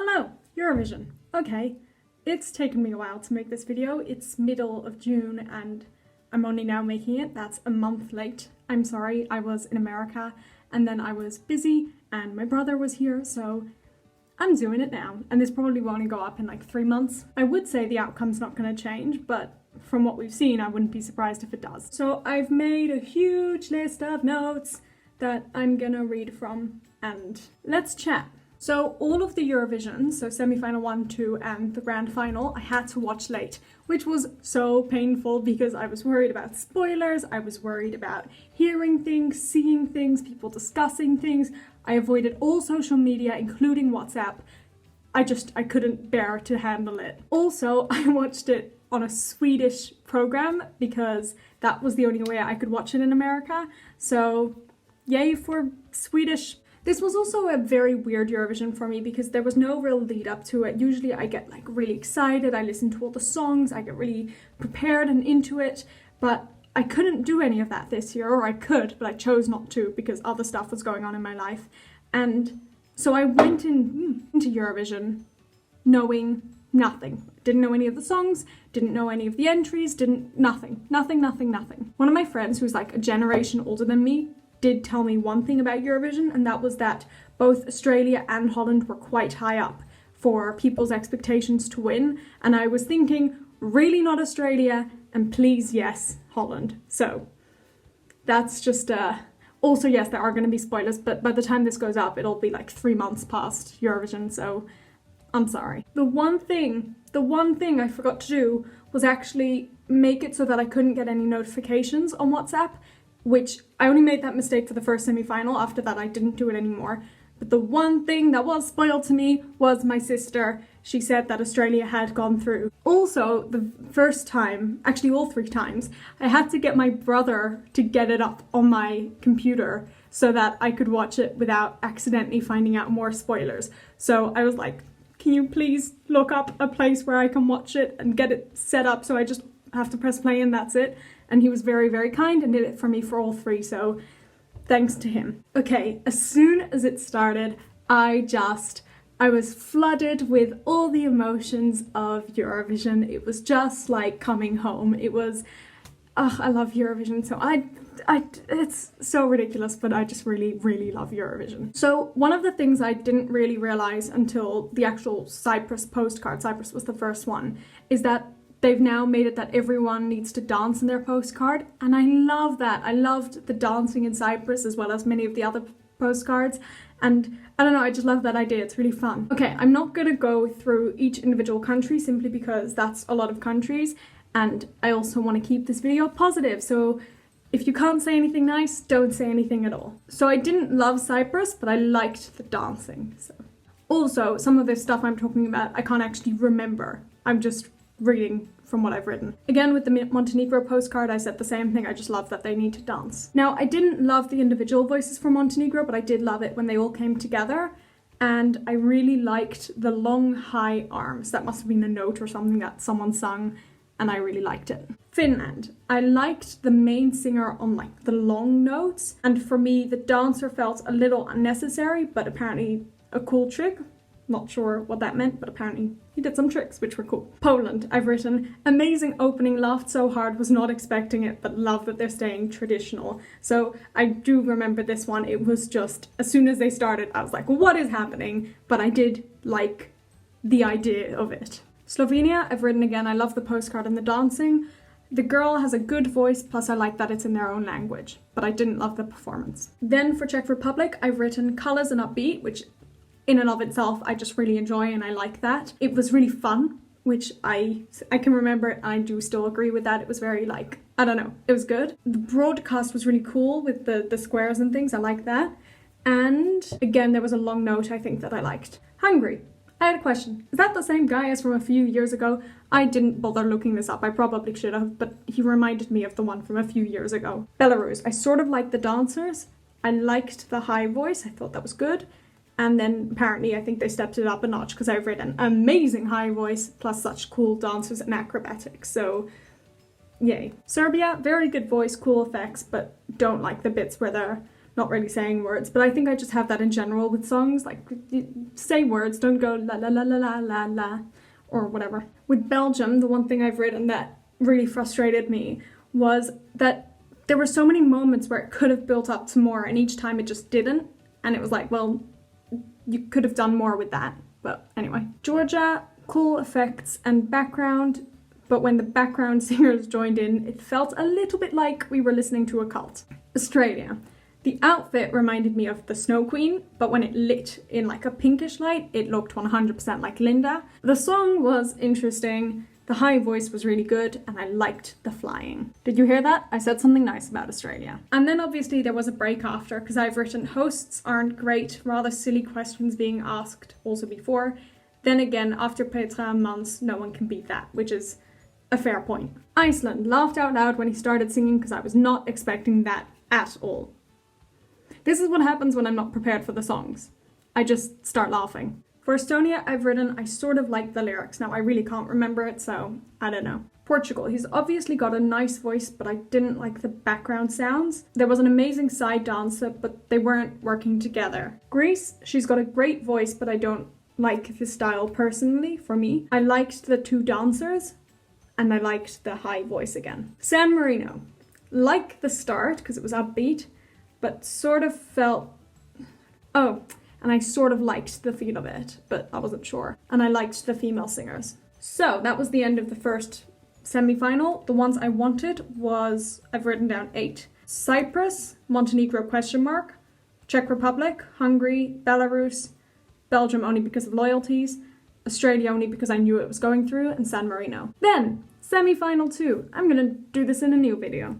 Hello, Eurovision. Okay, it's taken me a while to make this video. It's middle of June and I'm only now making it. That's a month late. I'm sorry, I was in America and then I was busy and my brother was here, so I'm doing it now. And this probably will only go up in like 3 months. I would say the outcome's not going to change, but from what we've seen, I wouldn't be surprised if it does. So I've made a huge list of notes that I'm gonna read from and let's chat. So all of the Eurovision, so semi-final 1, 2 and the grand final, I had to watch late, which was so painful because I was worried about spoilers, I was worried about hearing things, seeing things, people discussing things. I avoided all social media, including WhatsApp. I couldn't bear to handle it. Also, I watched it on a Swedish program because that was the only way I could watch it in America. So yay for Swedish. This was also a very weird Eurovision for me because there was no real lead up to it. Usually I get like really excited, I listen to all the songs, I get really prepared and into it, but I couldn't do any of that this year, or I could, but I chose not to because other stuff was going on in my life. And so I went into Eurovision knowing nothing. Didn't know any of the songs, didn't know any of the entries, nothing. One of my friends who's like a generation older than me did tell me one thing about Eurovision, and that was that both Australia and Holland were quite high up for people's expectations to win. And I was thinking, really not Australia, and please yes, Holland. So that's just also yes, there are going to be spoilers, but by the time this goes up, it'll be like 3 months past Eurovision, so I'm sorry. The one thing I forgot to do was actually make it so that I couldn't get any notifications on WhatsApp, which I only made that mistake for the first semi-final. After that, I didn't do it anymore. But the one thing that was spoiled to me was my sister. She said that Australia had gone through. Also, the first time, actually all 3 times, I had to get my brother to get it up on my computer so that I could watch it without accidentally finding out more spoilers. So I was like, can you please look up a place where I can watch it and get it set up so I just have to press play and that's it? And he was very, very kind and did it for me for all 3, so thanks to him. Okay, as soon as it started, I was flooded with all the emotions of Eurovision. It was just like coming home. It was, I love Eurovision, so it's so ridiculous, but I just really, really love Eurovision. So one of the things I didn't really realize until the actual Cyprus postcard, Cyprus was the first one, is that they've now made it that everyone needs to dance in their postcard, and I love that. I loved the dancing in Cyprus as well as many of the other postcards, and I don't know, I just love that idea. It's really fun. Okay, I'm not gonna go through each individual country simply because that's a lot of countries, and I also want to keep this video positive, so if you can't say anything nice, don't say anything at all. So I didn't love Cyprus, but I liked the dancing. So also, some of this stuff I'm talking about, I can't actually remember. I'm just reading from what I've written. Again, with the Montenegro postcard, I said the same thing. I just love that they need to dance. Now, I didn't love the individual voices from Montenegro, but I did love it when they all came together. And I really liked the long, high arms. That must have been a note or something that someone sung, and I really liked it. Finland. I liked the main singer on like the long notes, and for me, the dancer felt a little unnecessary, but apparently a cool trick. Not sure what that meant, but apparently he did some tricks which were cool. Poland, I've written, amazing opening, laughed so hard, was not expecting it, but love that they're staying traditional. So I do remember this one. It was just, as soon as they started, I was like, what is happening? But I did like the idea of it. Slovenia, I've written again, I love the postcard and the dancing. The girl has a good voice, plus I like that it's in their own language, but I didn't love the performance. Then for Czech Republic, I've written colours and upbeat, which in and of itself, I just really enjoy and I like that. It was really fun, which I can remember it, and I do still agree with that. It was very like, I don't know, it was good. The broadcast was really cool with the squares and things, I like that. And again, there was a long note I think that I liked. Hungary. I had a question. Is that the same guy as from a few years ago? I didn't bother looking this up. I probably should have, but he reminded me of the one from a few years ago. Belarus. I sort of liked the dancers. I liked the high voice. I thought that was good. And then apparently I think they stepped it up a notch because I've written amazing high voice plus such cool dancers and acrobatics. So yay. Serbia, very good voice, cool effects, but don't like the bits where they're not really saying words, but I think I just have that in general with songs, like say words, don't go la la la la la la la or whatever. With Belgium, the one thing I've written that really frustrated me was that there were so many moments where it could have built up to more and each time it just didn't, and it was like, well, you could have done more with that. But anyway, Georgia, cool effects and background, but when the background singers joined in, it felt a little bit like we were listening to a cult. Australia. The outfit reminded me of the Snow Queen, but when it lit in like a pinkish light, it looked 100% like Linda. The song was interesting, the high voice was really good, and I liked the flying. Did you hear that? I said something nice about Australia. And then obviously there was a break after, because I've written hosts aren't great, rather silly questions being asked also before. Then again, after Petra months, no one can beat that, which is a fair point. Iceland, laughed out loud when he started singing because I was not expecting that at all. This is what happens when I'm not prepared for the songs. I just start laughing. For Estonia, I've written, I sort of like the lyrics. Now, I really can't remember it, so I don't know. Portugal, he's obviously got a nice voice, but I didn't like the background sounds. There was an amazing side dancer, but they weren't working together. Greece, she's got a great voice, but I don't like the style personally, for me. I liked the two dancers, and I liked the high voice again. San Marino, like the start, because it was upbeat, but sort of felt, oh, and I sort of liked the feel of it, but I wasn't sure. And I liked the female singers. So that was the end of the first semi-final. The ones I wanted was, I've written down 8. Cyprus, Montenegro ? Czech Republic, Hungary, Belarus, Belgium only because of loyalties, Australia only because I knew it was going through, and San Marino. Then, semi-final 2. I'm gonna do this in a new video.